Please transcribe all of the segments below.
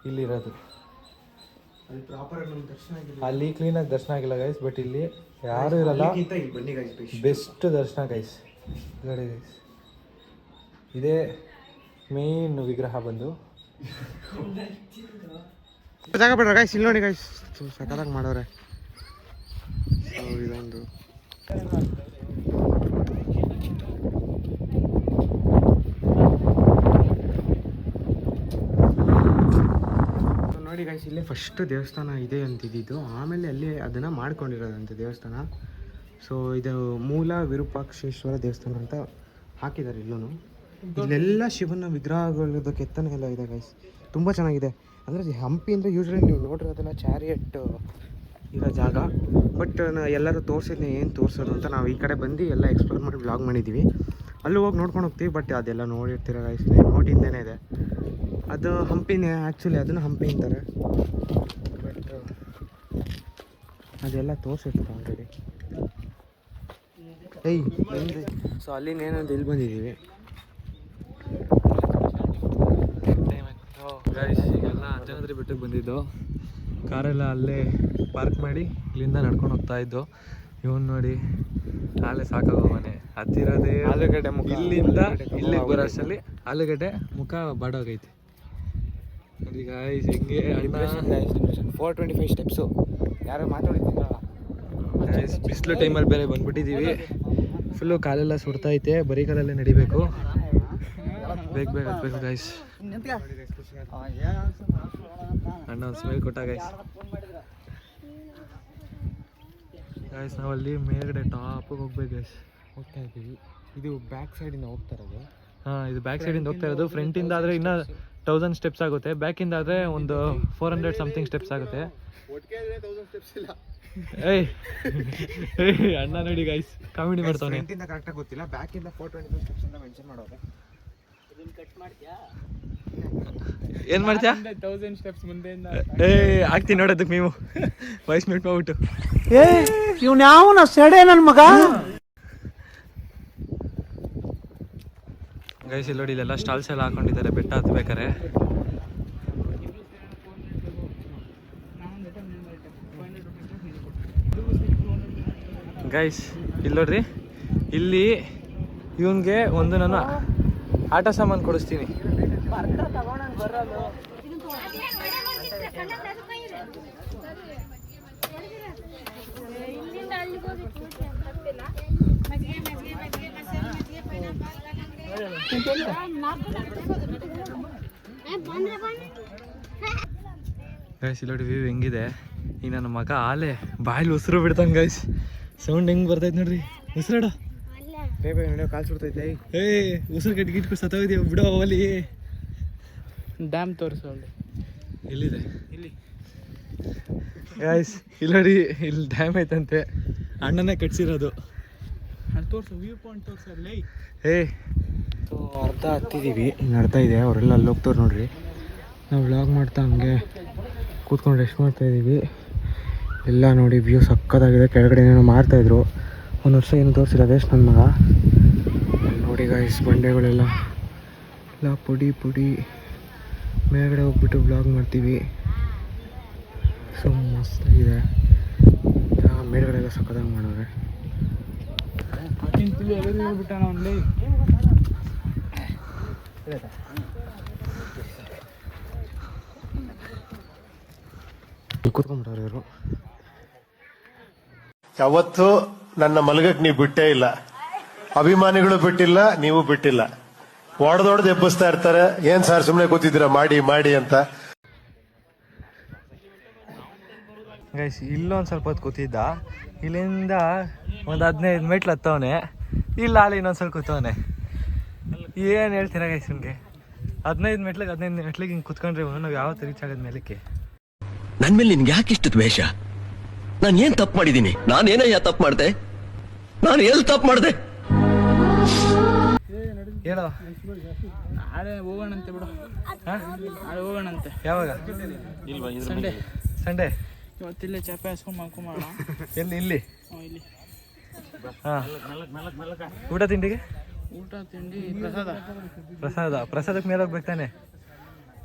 ಇಲ್ಲಿರೋದು. ಅಲ್ಲಿ ಪ್ರಾಪರ್ ನಮ್ಮ ದರ್ಶನ ಆಗಿಲ್ಲ, ಅಲ್ಲಿ ಕ್ಲೀನಾಗಿ ದರ್ಶನ ಆಗಿಲ್ಲ ಗೈಸ್. ಬಟ್ ಇಲ್ಲಿ ಯಾರೂ ಇರಲ್ಲ, ಬನ್ನಿ ಗೈಸ್, ಬೆಸ್ಟ್ ದರ್ಶನ ಗೈಸ್. ನೋಡಿ ಗೈಸ್, ಇದೇ ಮೇನ್ ವಿಗ್ರಹ ಬಂದು ಜಾಗ ಬಿಡ್ರ ಗೈಸ್. ಇಲ್ಲಿ ನೋಡಿ ಗೈಸ್, ಸಖತ್ತಾಗಿ ಮಾಡೋರೆ. ಇದೊಂದು ನೋಡಿ ಗೈಸ್, ಇಲ್ಲೇ ಫಸ್ಟ್ ದೇವಸ್ಥಾನ ಇದೆ ಅಂತಿದ್ದು, ಆಮೇಲೆ ಅಲ್ಲಿ ಅದನ್ನು ಮಾಡ್ಕೊಂಡಿರೋದಂತೆ ದೇವಸ್ಥಾನ. ಸೊ ಇದು ಮೂಲ ವಿರೂಪಾಕ್ಷೇಶ್ವರ ದೇವಸ್ಥಾನ ಅಂತ ಹಾಕಿದ್ದಾರೆ. ಇಲ್ಲೂ ಇಲ್ಲೆಲ್ಲ ಶಿವನ ವಿಗ್ರಹಗಳದ್ದು ಕೆತ್ತನೆ ಎಲ್ಲ ಇದೆ ಗೈಸ್, ತುಂಬ ಚೆನ್ನಾಗಿದೆ. ಅಂದರೆ ಹಂಪಿ ಅಂದರೆ ಯೂಶ್ವಲಿ ನೀವು ನೋಡಿರೋದೆಲ್ಲ ಚಾರಿಯಟ್ ಇರೋ ಜಾಗ. ಬಟ್ ಎಲ್ಲರೂ ತೋರಿಸಿದ್ನಿ, ಏನು ತೋರಿಸೋದು ಅಂತ ನಾವು ಈ ಕಡೆ ಬಂದು ಎಲ್ಲ ಎಕ್ಸ್ಪ್ಲೋರ್ ಮಾಡಿ ವ್ಲಾಗ್ ಮಾಡಿದ್ದೀವಿ. ಅಲ್ಲೂ ಹೋಗಿ ನೋಡ್ಕೊಂಡು ಹೋಗ್ತೀವಿ. ಬಟ್ ಅದೆಲ್ಲ ನೋಡಿರ್ತೀರ ಗೈಸ್, ನೋಟಿಂದೇನೆ ಇದೆ. ಅದು ಹಂಪಿನೇ ಆ್ಯಕ್ಚುಲಿ, ಅದನ್ನು ಹಂಪಿ ಅಂತಾರೆ. ಬಟ್ ಅದೆಲ್ಲ ತೋರಿಸಿರ್ತಾರೆ ಆಲ್ರೆಡಿ. ಸೊ ಅಲ್ಲಿನೇನಂತ ಇಲ್ಲಿ ಬಂದಿದ್ದೀವಿ. ಗೈಸ್ ಈಗೆಲ್ಲ ಅಂಜನಾದ್ರಿ ಬೆಟ್ಟಕ್ಕೆ ಬಂದಿದ್ದು. ಕಾರೆಲ್ಲ ಅಲ್ಲೇ ಪಾರ್ಕ್ ಮಾಡಿ ಇಲ್ಲಿಂದ ನಡ್ಕೊಂಡು ಹೋಗ್ತಾ ಇದ್ದು. ಇವನು ನೋಡಿ ಆಲೆ ಸಾಕಾಗೋ ಮನೆ ಹತ್ತಿರೋದೇ ಆಲೂಗಡ್ಡೆ ಮುಖ. ಇಲ್ಲಿಂದ ಇಲ್ಲಿಗೆ ಬರೋ ಅಷ್ಟರಲ್ಲಿ ಆಲೂಗಡ್ಡೆ ಮುಖ ಬಾಡೋಗೈತಿ ನೋಡಿ ಗೈಸ್. ಹೆಂಗೆ 425 ಸ್ಟೆಪ್ಸು. ಯಾರೋ ಮಾತಾಡಿದ್ದೀರಾ? ಬಿಸಿಲು ಟೈಮಲ್ಲಿ ಬೇರೆ ಬಂದ್ಬಿಟ್ಟಿದ್ದೀವಿ. ಫುಲ್ಲು ಕಾಲೆಲ್ಲ ಸುಡ್ತೈತೆ, ಬರೀ ಕಾಲಲ್ಲೇ ನಡಿಬೇಕು, ಬೇಗ ಬೇಗ ಹತ್ಬೇಕು ಗೈಸ್. ಅಣ್ಣ ಒಂದು ಸ್ಮೈಲ್ ಕೊಟ್ಟ ಗೈಸ್. ಗೈಸ್ ನಾವಲ್ಲಿ ಮೇಲ್ಗಡೆ ಟಾಪಿಗೆ ಹೋಗ್ಬೇಕು ಗೈಸ್, ಹೋಗ್ತಾ ಇದ್ದೀವಿ. ಇದು ಬ್ಯಾಕ್ ಸೈಡಿಂದ ಹೋಗ್ತಾ ಇರೋದು. ಹಾಂ, ಇದು ಬ್ಯಾಕ್ ಸೈಡಿಂದ ಹೋಗ್ತಾ ಇರೋದು. ಫ್ರಂಟಿಂದ ಆದರೆ ಇನ್ನೂ 1000 ಸ್ಟೆಪ್ಸ್ ಆಗುತ್ತೆ, ಬ್ಯಾಕಿಂದ ಆದರೆ ಒಂದು 400 ಸಮಥಿಂಗ್ ಸ್ಟೆಪ್ಸ್ ಆಗುತ್ತೆ. ಏಯ್ ಅಣ್ಣ ನೋಡಿ ಗೈಸ್, ಕಾಮಿಡಿ ಮಾಡ್ತಾನೆ. ಫ್ರಂಟಿಂದ ಕರೆಕ್ಟಾಗಿ ಗೊತ್ತಿಲ್ಲ, ಬ್ಯಾಕಿಂದ 425 ಸ್ಟೆಪ್ಸ್ ಅಂತ ಮೆನ್ಷನ್ ಮಾಡೋರೆ. ಏನು ಮಾಡ್ತೀಯಾ? 1000 ಸ್ಟೆಪ್ಸ್ ಮುಂದೆಯಿಂದ ಆಗ್ತೀನಿ ನೋಡೋದಕ್ಕೆ ನೀವು ವಾಯ್ಸ್ ಮ್ಯೂಟ್ ಮಾಡ್ಬಿಟ್ಟು. ಇವ್ನು ಯಾವನ ಸೆಡೆ ನನ್ನ ಮಗ. ಗೈಸ್ ಇಲ್ಲಿ ನೋಡಿ, ಇಲ್ಲೆಲ್ಲ ಸ್ಟಾಲ್ಸ್ ಎಲ್ಲ ಹಾಕೊಂಡಿದ್ದಾರೆ ಬೆಟ್ಟ ಹತ್ಬೇಕಾರೆ. ಗೈಸ್ ಇಲ್ಲಿ ನೋಡ್ರಿ, ಇಲ್ಲಿ ಇವನ್ಗೆ ಒಂದು ನಾನು ಆಟ ಸಾಮಾನು ಕೊಡಿಸ್ತೀನಿ. ಗೈಸ್ ಇಲ್ಲಿ ನೋಡಿ ವ್ಯೂ ಹೆಂಗಿದೆ. ಈಗ ನನ್ನ ಮಗ ಆಲೆ ಬಾಯಲ್ಲಿ ಉಸಿರು ಬಿಡ್ತಾನೆ ಗೈಸ್. ಸೌಂಡ್ ಹೆಂಗೆ ಬರ್ತೈತೆ ನೋಡ್ರಿ, ಉಸಿರಾಡ ಕಾಲು ಸುಡ್ತೈತೆ. ಉಸಿರು ಕಟ್ಗಿಟ್ಬಿಟ್ಟು ಸತ್ತೋಗಿದೀವಿ ಬಿಡೋ ಅಲ್ಲಿ. ಡ್ಯಾಮ್ ತೋರಿಸೋ ಎಲ್ಲಿದೆ? ಇಲ್ಲಿ ಗೈಸ್ ಇಲ್ಲಿ ನೋಡಿ, ಇಲ್ಲಿ ಡ್ಯಾಮ್ ಐತಂತೆ, ಅಣ್ಣನೇ ಕಟ್ಸಿರೋದು. ತೋರಿಸು, ವ್ಯೂ ಪಾಯಿಂಟ್ ತೋರಿಸಲ್ಲ. ಅರ್ಧ ಹತ್ತಿದ್ದೀವಿ, ಇನ್ನು ಅರ್ಧ ಇದೆ. ಅವರೆಲ್ಲ ಅಲ್ಲಿ ಹೋಗ್ತಾರೆ ನೋಡ್ರಿ. ನಾವು ವ್ಲಾಗ್ ಮಾಡ್ತಾ ಹಂಗೆ ಕೂತ್ಕೊಂಡು ರೆಸ್ಟ್ ಮಾಡ್ತಾಯಿದ್ದೀವಿ. ಎಲ್ಲ ನೋಡಿ ವ್ಯೂ ಸಕ್ಕತ್ತಾಗಿದೆ. ಕೆಳಗಡೆ ಏನೋ ಮಾಡ್ತಾಯಿದ್ರು, ಒಂದು ವರ್ಷ ಏನು ತೋರಿಸಿಲ್ಲ ವೇಸ್ಟ್ ನನ್ನ ಮಗ. ನೋಡಿ ಗೈಸ್, ಬಂಡೆಗಳೆಲ್ಲ ಎಲ್ಲ ಪುಡಿ ಪುಡಿ. ಮೇಲ್ಗಡೆ ಹೋಗ್ಬಿಟ್ಟು ವ್ಲಾಗ್ ಮಾಡ್ತೀವಿ. ಸೊ ಮಸ್ತಾಗಿದೆ. ಮೇಲ್ಗಡೆ ಎಲ್ಲ ಸಕ್ಕತ್ತಾಗಿ ಮಾಡೋರೆ. ಕೂತ್ಕೊಂಡ್ಬಿಟ್ಟವ್ರು ಇವರು. ಯಾವತ್ತೂ ನನ್ನ ಮಲಗಕ್ಕೆ ನೀವು ಬಿಟ್ಟೇ ಇಲ್ಲ, ಅಭಿಮಾನಿಗಳು ಬಿಟ್ಟಿಲ್ಲ, ನೀವು ಬಿಟ್ಟಿಲ್ಲ. ಹೊಡೆದೊಡ್ದು ಎಬ್ಬಿಸ್ತಾ ಇರ್ತಾರೆ, ಏನ್ ಸರ್ ಸುಮ್ಮನೆ ಕೂತಿದ್ದೀರಾ ಮಾಡಿ ಮಾಡಿ ಅಂತ. ಗೈಸ್ ಇಲ್ಲೊಂದು ಸ್ವಲ್ಪ ಹೊತ್ತು ಕೂತಿದ್ದ, ಇಲ್ಲಿಂದ ಒಂದು 15 ಮೆಟ್ಲು ಹತ್ತವನೆ, ಇಲ್ಲ ಅಲ್ಲಿ ಇನ್ನೊಂದು ಸ್ವಲ್ಪ ಕೂತವನೆ. ಏನು ಹೇಳ್ತೀರಾ ಗೈಸ್ ನಿಮಗೆ? 15 ಮೆಟ್ಲಿಗೆ ಹಿಂಗೆ ಕುತ್ಕೊಂಡ್ರೆ ನಾವು ಯಾವತ್ತು ರೀಚ್ ಆಗೋದು ಮೇಲಕ್ಕೆ? ನನ್ನ ಮೇಲೆ ನಿನ್ಗೆ ಯಾಕೆ ಇಷ್ಟು ದ್ವೇಷ? ನಾನು ಏನ್ ತಪ್ಪು ಮಾಡಿದ್ದೀನಿ? ನಾನೇನಯ್ಯ ತಪ್ಪು ಮಾಡಿದೆ? ನಾನು ಎಲ್ಲಿ ತಪ್ಪು ಮಾಡಿದೆ? ಹೇಳೋ. ನಾಳೆ ಹೋಗೋಣಂತೆ ಬಿಡು. ನಾಳೆ ಹೋಗೋಣಂತೆ. ಯಾವಾಗ? ಸಂಡೇ. ಸಂಡೇ ಇವತ್ತಿಲ್ಲೇ ಚಾಪೆ ಹಾಸ್ಕೊಂಡು ಮಾಡ್ಕೊಂಬೋಣ. ಎಲ್ಲಿ? ಇಲ್ಲಿ ಇಲ್ಲಿ. ಹಾಂ, ಊಟ ತಿಂಡಿಗೆ? ಊಟ ತಿಂಡಿ ಪ್ರಸಾದ. ಪ್ರಸಾದಕ್ಕೆ ಮೇಲೆ ಹೋಗ್ಬೇಕು ತಾನೆ?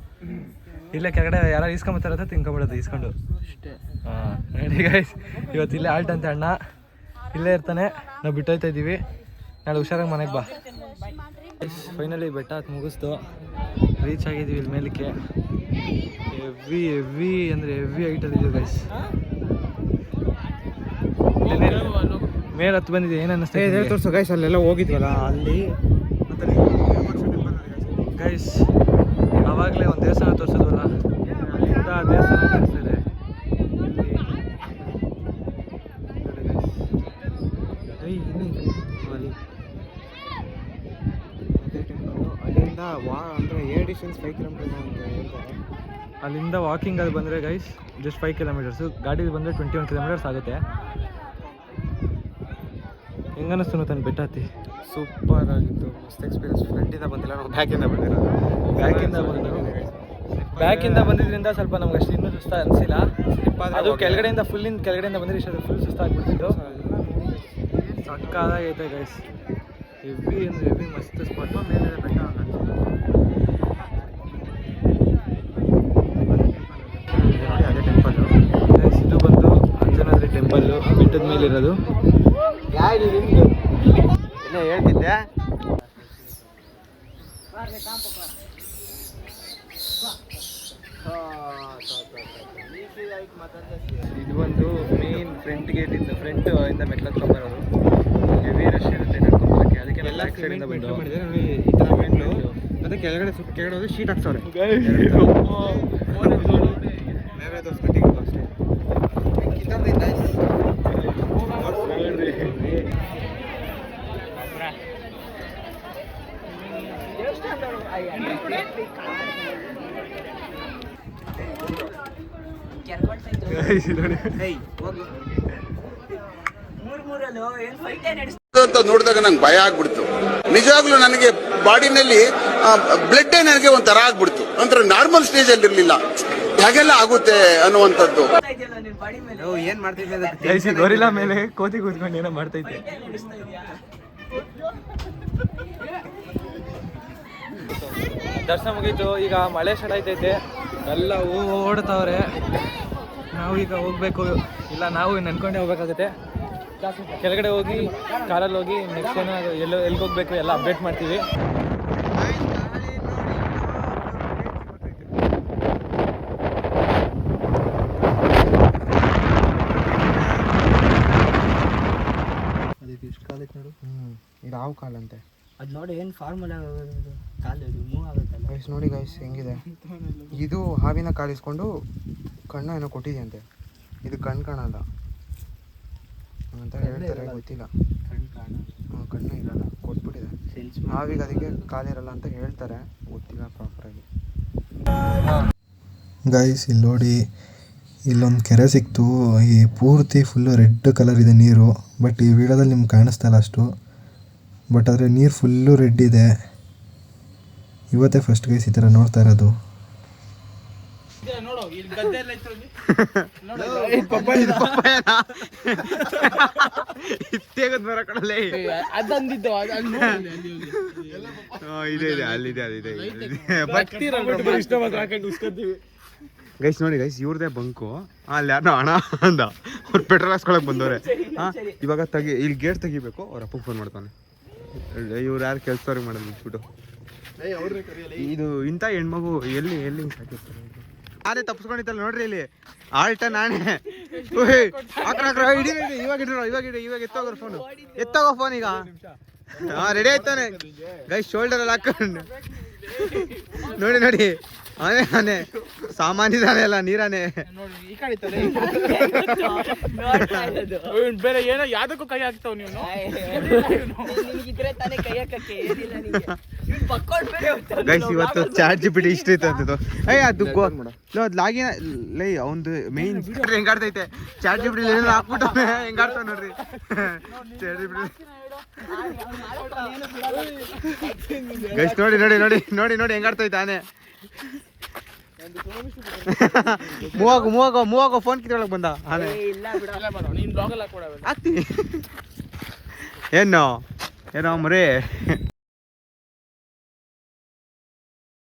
ಇಲ್ಲೇ ಕೆಳಗಡೆ ಯಾರು ಇಸ್ಕೊಂಬತ್ತಾರ ತಿನ್ಕೊಂಬಿಡೋದು ಇಸ್ಕೊಂಡು ಹಾಂ ರೆಡಿ ಗೈಸ್. ಇವತ್ತು ಇಲ್ಲೇ ಆಲ್ಟ್ ಅಂತ ಅಣ್ಣ ಇಲ್ಲೇ ಇರ್ತಾನೆ. ನಾವು ಬಿಟ್ಟೋಯ್ತಾ ಇದ್ದೀವಿ. ನಾಳೆ ಹುಷಾರಾಗಿ ಮನೆಗೆ ಬಾ. ಫೈನಲಿ ಬೆಟ್ಟ ಹತ್ತು ಮುಗಿಸ್ತು, ರೀಚ್ ಆಗಿದ್ದೀವಿ ಇಲ್ಲಿ ಮೇಲಕ್ಕೆ. ಹೆವಿ ಅಂದರೆ ಹೆವಿ ಹೈಟಲ್ಲಿದ್ದೀವಿ ಗೈಸ್. ಮೇಲೆ ಹತ್ತು ಬಂದಿದೆ. ಏನು ಅನ್ನಿಸ್ತಾ ತೋರಿಸು ಗೈಸ್, ಅಲ್ಲೆಲ್ಲ ಹೋಗಿದ್ವಲ್ಲ ಅಲ್ಲಿ ಗೈಸ್. ಆವಾಗಲೇ ಒಂದು ದೇವಸ್ಥಾನ ತೋರಿಸಿದ್ವಲ್ಲ, ಅಲ್ಲಿಂದ ಆ ದೇವಸ್ಥಾನ ಕಾಣಿಸ್ತಿದೆ. ಅಲ್ಲಿಂದ ಅಂದರೆ 8 ಡಿಸ್ಟೆನ್ಸ್ 5 ಕಿಲೋಮೀಟರ್ ಅಂತ ಹೇಳ್ತಾರೆ. ಅಲ್ಲಿಂದ ವಾಕಿಂಗ್ ಅದು ಬಂದರೆ ಗೈಸ್ ಜಸ್ಟ್ 5 ಕಿಲೋಮೀಟರ್ಸು. ಗಾಡಿ ಬಂದರೆ 21 ಕಿಲೋಮೀಟರ್ಸ್ ಆಗುತ್ತೆ. ಹೆಂಗನ್ನಿಸ್ತು ತಾನು ಬೆಟ್ಟ ಹತ್ತಿ? ಸೂಪರ್ ಆಗಿತ್ತು, ಮಸ್ತ್ ಎಕ್ಸ್ಪೀರಿಯನ್ಸ್. ಫ್ರಂಟಿಂದ ಬಂದಿಲ್ಲ, ನಾವು ಬ್ಯಾಕಿಂದ ಬಂದಿರೋದು. ಬ್ಯಾಕಿಂದ ಬಂದಿದ್ದರಿಂದ ಸ್ವಲ್ಪ ನಮ್ಗೆ ಅಷ್ಟು ಇನ್ನೂ ಸುಸ್ತ ಅನಿಸಿಲ್ಲ. ಅದು ಕೆಳಗಡೆಯಿಂದ ಕೆಳಗಡೆಯಿಂದ ಬಂದರೆ ಇಷ್ಟು ಫುಲ್ ಸುಸ್ತಾಗ್ಬಿಡ್ತಿದ್ದು. ಸಕ್ಕದಾಗೈತೆ ಗೈಸ್. ಹೆವಿ ಅಂದರೆ ಹೆವಿ ಮಸ್ತ್ ಸ್ಪಾಟ್. ಮೇಲೆ ಬೆಟ್ಟ ಅದೇ ಟೆಂಪಲ್ಲು ಗೈಸ್. ಇದು ಬಂದು ಅಂಜನಾದ್ರಿ ಟೆಂಪಲ್ಲು ಬೆಟ್ಟದ ಮೇಲಿರೋದು. ಎಲ್ಲ ಹೇಳ್ತಿದ್ದೆ. ಇದು ಒಂದು ಮೇನ್ ಫ್ರಂಟ್ ಗೇಟಿಂದ ಇಂದ ಮೆಟ್ಲತ್ಕೊಂಬರೋದು. ಹೆವಿ ರಶ್ ಇರುತ್ತೆ ನಡ್ಕೊಂಬರೋಕ್ಕೆ. ಅದಕ್ಕೆ ಎಲ್ಲ ಬ್ಯಾಕ್ ಸೈಡಿಂದ ಬಂದು ನೋಡಿ ಈ ಥರ ಮೆಟ್ಲು. ಮತ್ತೆ ಕೆಳಗಡೆ ಸ್ವಲ್ಪ ಕೆಳಗಡೆ ಹೋದ್ರೆ ಶೀಟ್ ಹಾಕ್ಸವ್ರೆ. ಬೇರೆ ತೋರಿಸ್ಕೊಟ್ಟಿದ್ದು ಅಷ್ಟೇ. ಅಂತ ನೋಡಿದಾಗ ನಂಗೆ ಭಯ ಆಗ್ಬಿಡ್ತು. ನಿಜವಾಗ್ಲೂ ನನಗೆ ಬಾಡಿನಲ್ಲಿ ಬ್ಲಡ್ ನನಗೆ ಒಂಥರ ಆಗ್ಬಿಡ್ತು. ಒಂಥರ ನಾರ್ಮಲ್ ಸ್ಟೇಜ್ ಅಲ್ಲಿ ಇರ್ಲಿಲ್ಲ, ಹಾಗೆಲ್ಲ ಆಗುತ್ತೆ ಅನ್ನುವಂಥದ್ದು. ಏನ್ ಮಾಡ್ತಿದ್ದೆ? ಗೊರಿಲ್ಲಾ ಮೇಲೆ ಕೋತಿ ಕೂತ್ಕೊಂಡು ಏನೋ ಮಾಡ್ತೈತೆ. ದರ್ಶನ ಮುಗೀತು. ಈಗ ಮಳೆ ಸ್ಟಾರ್ಟ್ ಆಯ್ತೈತೆ. ಎಲ್ಲ ಓಡ್ತಾವ್ರೆ. ನಾವು ಈಗ ಹೋಗ್ಬೇಕು. ಇಲ್ಲ ನಾವು ನೆನ್ಕೊಂಡೇ ಹೋಗ್ಬೇಕಾಗುತ್ತೆ. ಕೆಳಗಡೆ ಹೋಗಿ ಕಾರಲ್ಲಿ ಹೋಗಿ ನೆಕ್ಸ್ಟ್ ಏನೋ ಎಲ್ಲಿಗೆ ಹೋಗ್ಬೇಕು ಎಲ್ಲ ಅಪ್ಡೇಟ್ ಮಾಡ್ತೀವಿ. ಅದಕ್ಕೆ ಇಷ್ಟು ಕಾಲಕ್ಕೆ ನೋಡು. ಇದು ಹಾವು ಕಾಲಂತೆ. ಅದು ನೋಡಿ ಏನು ಫಾರ್ಮುಲಾ ಕಾಲು ಮೂವ್ ಆಗುತ್ತಲ್ಲ ಗೈಸ್. ನೋಡಿ ಗೈಸ್ ಹೆಂಗಿದೆ ಇದು. ಹಾವಿನ ಕಾಲಿಸ್ಕೊಂಡು ಕಣ್ಣು ಏನೋ ಕೊಟ್ಟಿದೆಯಂತೆ. ಇದು ಕಣ್ಣು ಕಾಣಲ್ಲ ಅಂತ ಹೇಳ್ತಾರೆ, ಗೊತ್ತಿಲ್ಲ. ಕಣ್ಣು ಇರಲ್ಲ, ಕೊಟ್ಬಿಟ್ಟಿದೆ ಹಾವಿಗೆ, ಅದಕ್ಕೆ ಕಾಲಿರಲ್ಲ ಅಂತ ಹೇಳ್ತಾರೆ, ಗೊತ್ತಿಲ್ಲ ಪ್ರಾಪರಾಗಿ. ಗೈಸ್ ಇಲ್ಲಿ ನೋಡಿ, ಇಲ್ಲೊಂದು ಕೆರೆ ಸಿಕ್ತು. ಈ ಪೂರ್ತಿ ಫುಲ್ಲು ರೆಡ್ ಕಲರ್ ಇದೆ ನೀರು. ಬಟ್ ಈ ವಿಡಿಯೋದಲ್ಲಿ ನಿಮ್ಗೆ ಕಾಣಿಸ್ತಾ ಇಲ್ಲ ಅಷ್ಟು. ಬಟ್ ಆದರೆ ನೀರು ಫುಲ್ಲು ರೆಡ್ ಇದೆ. ಇವತ್ತೇ ಫಸ್ಟ್ ಗೈಸ್ ಈ ಥರ ನೋಡ್ತಾ ಇರೋದು. ಗೈಸ್ ನೋಡಿ ಗೈಸ್, ಇವ್ರದೇ ಬಂಕು. ಅಲ್ಲಿ ಯಾರೋ ಹಣ ಅಂದ, ಅವ್ರು ಪೆಟ್ರೋಲ್ ಹಾಕ್ಸ್ಕೊಳಕ್ ಬಂದವ್ರೆ. ಇವಾಗ ಇಲ್ಲಿ ಗೇಟ್ ತೆಗಿಬೇಕು. ಅವ್ರ ಅಪ್ಪಗೆ ಫೋನ್ ಮಾಡ್ತಾನೆ. ಇವ್ರು ಯಾರು ಕೆಲಸದವ್ರಿಗೆ ಮಾಡೋದು ಬಿಟ್ಬಿಟ್ಟು. ಇದು ಇಂಥ ಹೆಣ್ಮಗು ಎಲ್ಲಿ ಸಾಕಿರ್ತಾರೆ. ನಾನೇ ತಪ್ಪಿಸ್ಕೊಂಡಿತ್ತಲ್ಲ ನೋಡ್ರಿ, ಇಲ್ಲಿ ಆಲ್ಟ ನಾನೇ. ಇವಾಗ ಎತ್ತೋಗ್ರ ಫೋನು, ಎತ್ತೋಗೋ ಫೋನ್ ಈಗ. ರೆಡಿ ಆಯ್ತಾನೆ ಗೈಸ್, ಶೋಲ್ಡರ್ ಅಲ್ಲಿ ಹಾಕೊಂಡು. ನೋಡಿ ಆನೆ ಸಾಮಾನ್ಯದಾನೆ ಅಲ್ಲ, ನೀರಾನೆ. ಬೇರೆ ಏನೋ ಯಾವ್ದಕ್ಕೂ ಕೈ ಹಾಕ್ತಾವ್ ನೀವು. ಗೈಸ್ ಇವತ್ತು ಚಾಟ್ ಜಿಪಿಟಿ ಇಷ್ಟ ಐತೆ ಅಂತದ್ದು. ಅದು ಲಾಗಿನ್ ಲೈ ಅವಂದು ಮೇನ್ ಹೆಂಗಾಡ್ತೈತೆ. ಚಾಟ್ ಜಿಪಿಟಿ ಹಾಕ್ಬಿಟ್ಟು ಹೆಂಗಾಡ್ತಾವ ನೋಡ್ರಿ. ಚಾಟ್ ಜಿಪಿಟಿ ಗೈಸ್ ನೋಡಿ ಹೆಂಗಾಡ್ತೈತೆ ಆನೆ. ಮೂವಾಗ ಫೋನ್ ಕಿತ್ಕೊಳಕ್ ಬಂದ ಆನೆ. ಹಾಕ್ತೀನಿ. ಏನೋ ಮರೇ.